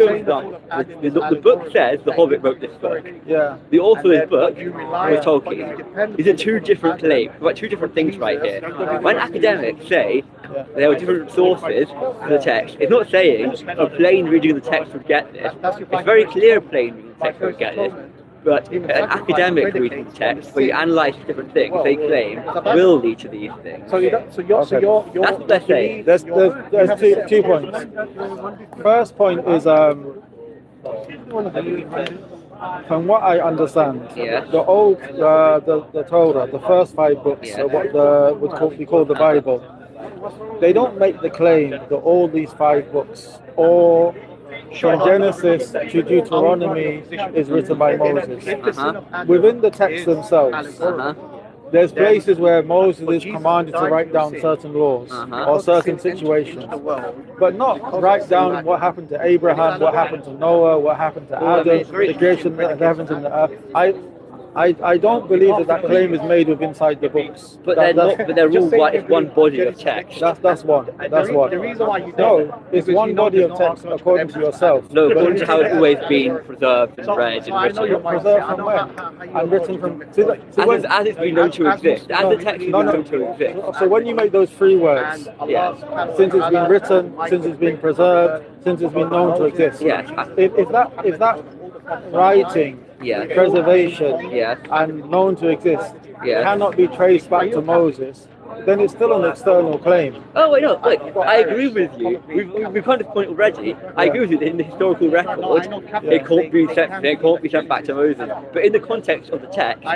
The book says the Hobbit wrote this book. Yeah. The author of this book was Tolkien. These are two different claims, about two different things right here. When academics say there were different sources for the text, it's not saying a plain reading of the text would get this. It's very clear a plain reading of the text would get this. But an academic reading the text, where you analyse different things, they claim will lead to these things. That's what they're saying. There's 2 points. First point is from what I understand, the old the Torah, the first 5 books, are what we call the Bible. They don't make the claim that all these 5 books, or from Genesis to Deuteronomy, is written by Moses. Within the texts themselves, there's places where Moses is commanded to write down certain laws or certain situations, but not write down what happened to Abraham, what happened to Noah, what happened to Adam, the creation of the heavens and the earth. I don't believe that claim is made with inside the books. But they're all one body of text. That's one. The reason why you no, it's one body of text according to yourself. No, according to how it's always been preserved and read and written. Preserved from when? And written from... As it's been known to exist. As the text has been known to exist. So when you make those 3 words, since it's been written, since it's been preserved, since it's been known to exist, if that writing, preservation, and known to exist cannot be traced back to Moses, then it's still an external claim. Oh wait, no, look, I agree with you. We've kind of point already. I agree with you that in the historical record, it can't be sent back to Moses. But in the context of the text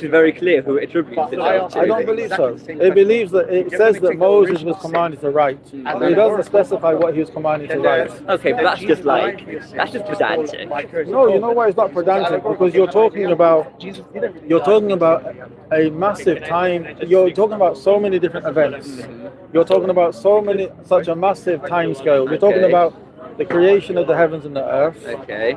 is very clear who it attributes itself to. I don't believe so. It believes that it says that Moses was commanded to write. It doesn't specify what he was commanded to write. Okay, but that's just pedantic. No, you know why it's not pedantic? Because you're talking about a massive time. You're talking about so many different events. You're talking about such a massive time scale. You're talking about the creation of the heavens and the earth.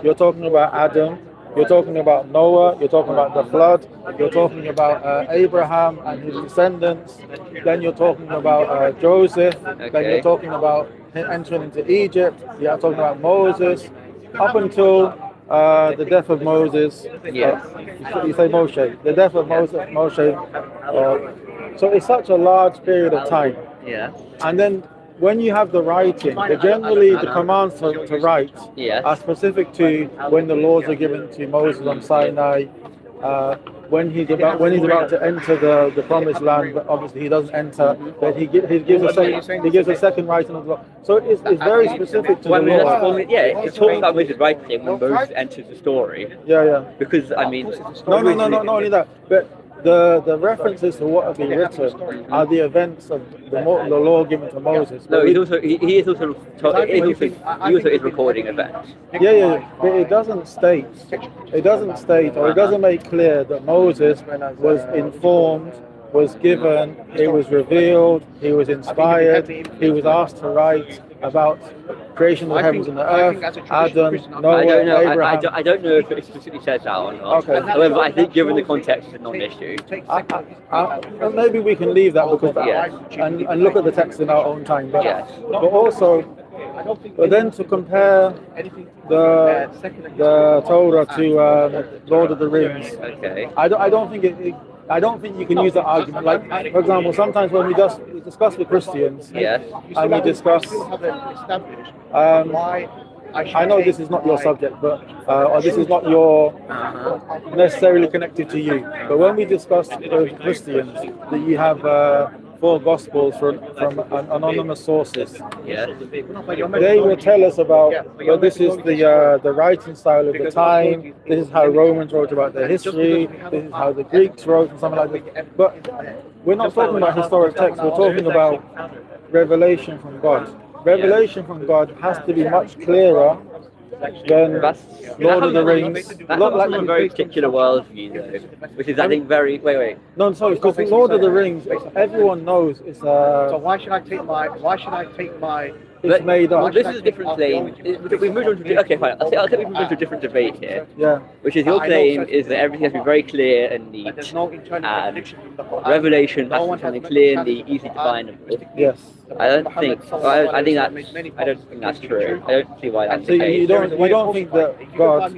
You're talking about Adam. You're talking about Noah. You're talking about the flood. You're talking about Abraham and his descendants. Then you're talking about Joseph. Then you're talking about him entering into Egypt. You're talking about Moses. Up until the death of Moses. You say Moshe. The death of Moshe. So it's such a large period of time. And then when you have the writing, generally the commands to write are specific to when the laws are given to Moses on Sinai, when he's about to enter the promised land, but obviously he doesn't enter. But he gives a second writing of the law. So it's very specific to the law. It's talking about Moses writing when Moses enters the story. Because I mean, not only that, but the references to what have been written are the events of the law given to Moses. No, he also is recording events. But it doesn't state, or it doesn't make clear that Moses was informed, was given, it was revealed, he was inspired, he was asked to write about creation of the heavens and the earth, Adam, Noah, Abraham. I don't know if it specifically says that or not. However, I think given the context, it's a non-issue. Maybe we can leave that because and look at the text in our own time. But then to compare the Torah to Lord of the Rings, I don't think you can use that argument. Like, for example, sometimes when we discuss with Christians, and we discuss, I know this is not your subject, but or this is not your necessarily connected to you. But when we discuss with Christians, that you have 4 Gospels from anonymous sources. They will tell us about, well, this is the writing style of the time, this is how Romans wrote about their history, this is how the Greeks wrote, and something like that. But we're not talking about historic texts, we're talking about revelation from God. Revelation from God has to be much clearer than Lord of the Rings. That's like a very particular worldview, though, which is, I think, very... Wait. No, I'm sorry, because Lord of the Rings, everyone knows it's So why should I take my it's made up. Well, this is a different claim. We've moved on to okay, fine. I'll say we've moved on to a different debate here. Yeah. Which is your claim is that everything has to be very clear and neat, and revelation has to be something clear and easily definable. Yes. I don't think that's true. I don't see why that's the case. You don't think that God,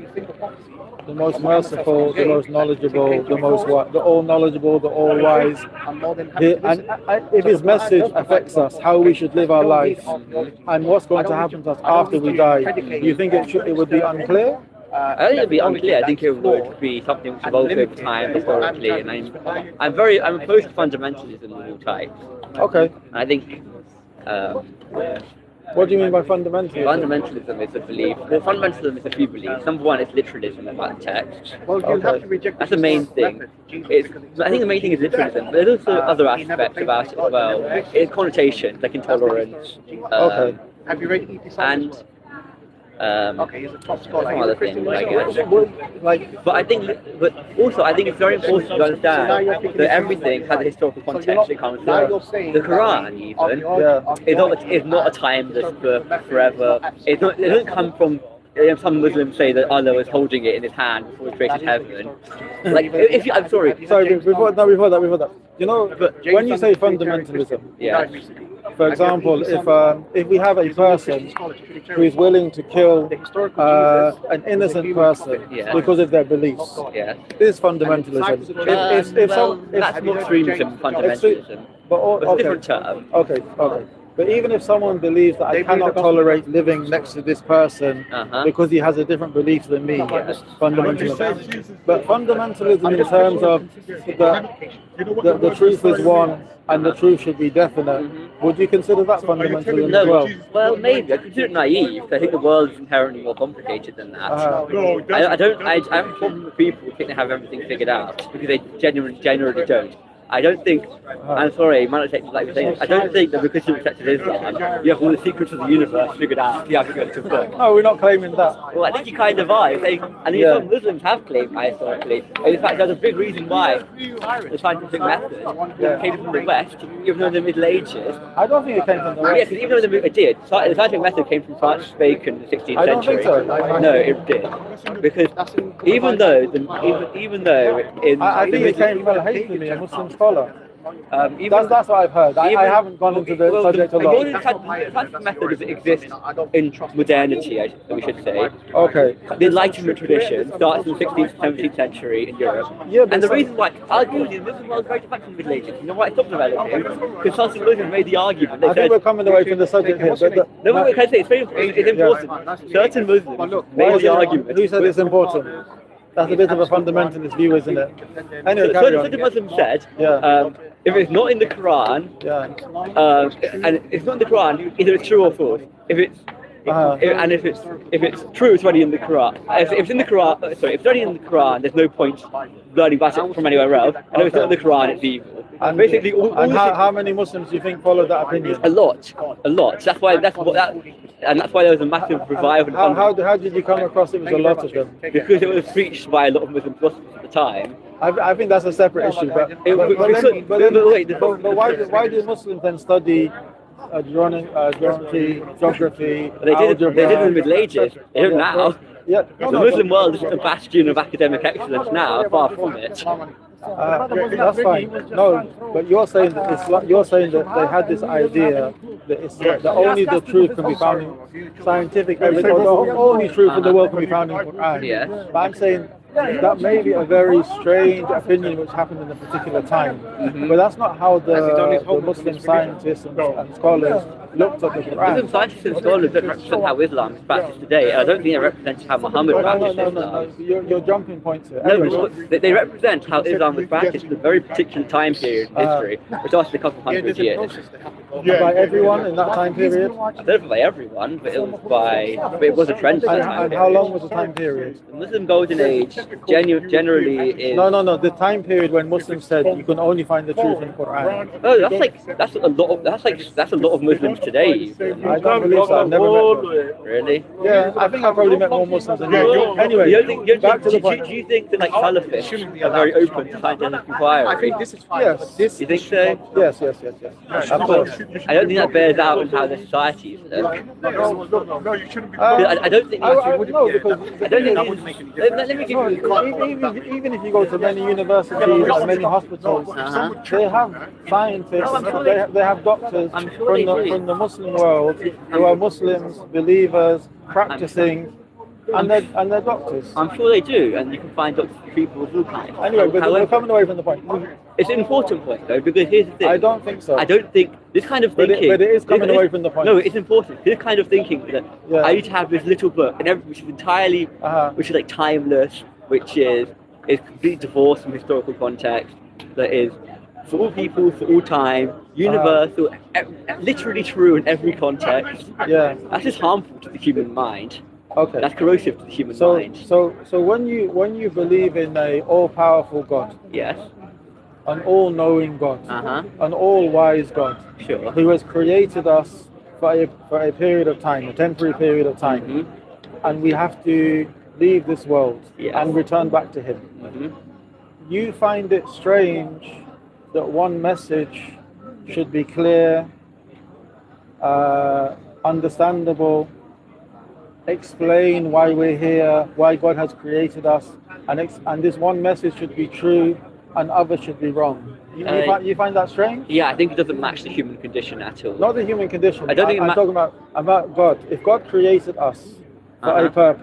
the most merciful, the most knowledgeable, the all knowledgeable, the all wise, if his message affects us, how we should live our life, and what's going to happen to us after we die, do you think it would be unclear? I think it would be unclear. I think it would be something which evolves over time historically, and I'm opposed to fundamentalism of all types. Okay. And I think. What do you mean by fundamentalism? Fundamentalism is a belief. Well, fundamentalism is a few beliefs. Number one is literalism about the text. That's the main thing. I think the main thing is literalism, but there's also other aspects about it as well. It's connotations, like intolerance. Have you read and he's a top scholar. Some other things, I guess. But also I think it's very important to understand that everything has a historical context it comes from. The Quran, even, is not a timeless book forever. It doesn't come from. Some Muslims say that Allah was holding it in his hand before He created heaven. Like, I'm sorry. Sorry, before that. You know, when you say fundamentalism, for example, if we have a person who is willing to kill an innocent person because of their beliefs, this is fundamentalism. That's not extremism, fundamentalism. But it's a different term. Okay. But even if someone believes that I cannot tolerate living next to this person because he has a different belief than me, fundamentalism. But fundamentalism in terms of the truth is one and the truth should be definite, would you consider that fundamentalism as well? Well, maybe. I consider it naive. I think the world is inherently more complicated than that. I have a problem with people who think they have everything figured out because they generally don't. I don't think, I'm sorry, I don't think that because you accepted Islam, you have all the secrets of the universe figured out. You have to go to a book. No, we're not claiming that. Well, I think you kind of are. And some Muslims have claimed that historically. In fact, there's a big reason why the scientific method came from the West, even though in the Middle Ages. I don't think it came from the West. Yeah, because even though it did, the scientific method came from Francis Bacon in the 16th century. I don't think so. No, it did. Because even though I think it came from Al-Haythami, a Muslim scholar. That's what I've heard. I haven't gone into the subject a lot. The scientific method exists in modernity, we should say. Okay. The Enlightenment tradition starts in the 16th, 17th century in Europe. And the reason why, arguably, the Muslim world is very different from the Middle Ages. You know why it stopped developing? Because some Muslims made the argument. I think we're coming away from the subject here. It's important. Certain Muslims made the argument. Who said it's important? That's a bit of a fundamentalist view, isn't it? Anyway, so the Muslim said, if it's not in the Quran, and it's not in the Quran, either it's true or false. If it's true, it's already in the Quran. If it's in the Quran, if it's already in the Quran, there's no point learning about it from anywhere else. And if it's not in the Quran, it's evil. And basically, how many Muslims do you think follow that opinion? A lot. That's why there was a massive revival. How did you come across it was a lot of them? Because it was preached by a lot of Muslim philosophers at the time. I think that's a separate issue. But why do Muslims then study geography, algebra? They did in the Middle Ages. They don't now. The Muslim world isn't a bastion of academic excellence now, far from it. That's fine. No, but you're saying that they had this idea that only the truth can be found in scientific evidence, or the only truth in the world can be found in the Quran. But I'm saying that may be a very strange opinion which happened in a particular time. But that's not how the Muslim scientists and scholars looked at the Quran. Muslim scientists and scholars don't represent how Islam is practiced today. I don't think they represent how Muhammad practiced Islam. No. You're jumping points here. No, they represent how Islam was practiced in a very particular time period in history, which lasted a couple of hundred years. By everyone in that time period? I don't know by everyone, but it was a trend at the time. And how long was the time period? The Muslim Golden Age generally is. No. The time period when Muslims said you can only find the truth in the Quran. Oh, that's a lot of Muslims today. Even. I don't believe so. I've never met one. Really? Yeah, I think I've probably met more Muslims than you. Anyway, back to the point. Do you think that like Salafists are very open to scientific inquiry? I think this is fine. Yes. This You think so? Yes. Of course. I don't think that bears out in how the society is. No, you shouldn't be. I don't think. No, because I don't think. Let me give you. even if you go to many universities and many hospitals, they have scientists, they have doctors from the Muslim world who are Muslims, believers, practicing, and they're doctors. I'm sure they do, and you can find doctors for people of all kinds. Anyway, but we're coming away from the point. It's an important point, though, because here's the thing. I don't think so. I don't think this kind of thinking. But it is coming away from the point. No, it's important. This kind of thinking that I need to have this little book, which is entirely, which is like timeless, which is completely divorced from historical context, that is for all people, for all time, universal, literally true in every context. Yeah. That's just harmful to the human mind. Okay. That's corrosive to the human mind. So when you believe in a all-powerful God, Yes. an all-knowing God, an all-wise God, Sure. who has created us for a period of time, a temporary period of time, and we have to leave this world and return back to Him. You find it strange that one message should be clear, understandable, explain why we're here, why God has created us, and this one message should be true and others should be wrong. You find that strange? Yeah, I think it doesn't match the human condition at all. Not the human condition. I don't think I'm talking about God. If God created us for a purpose,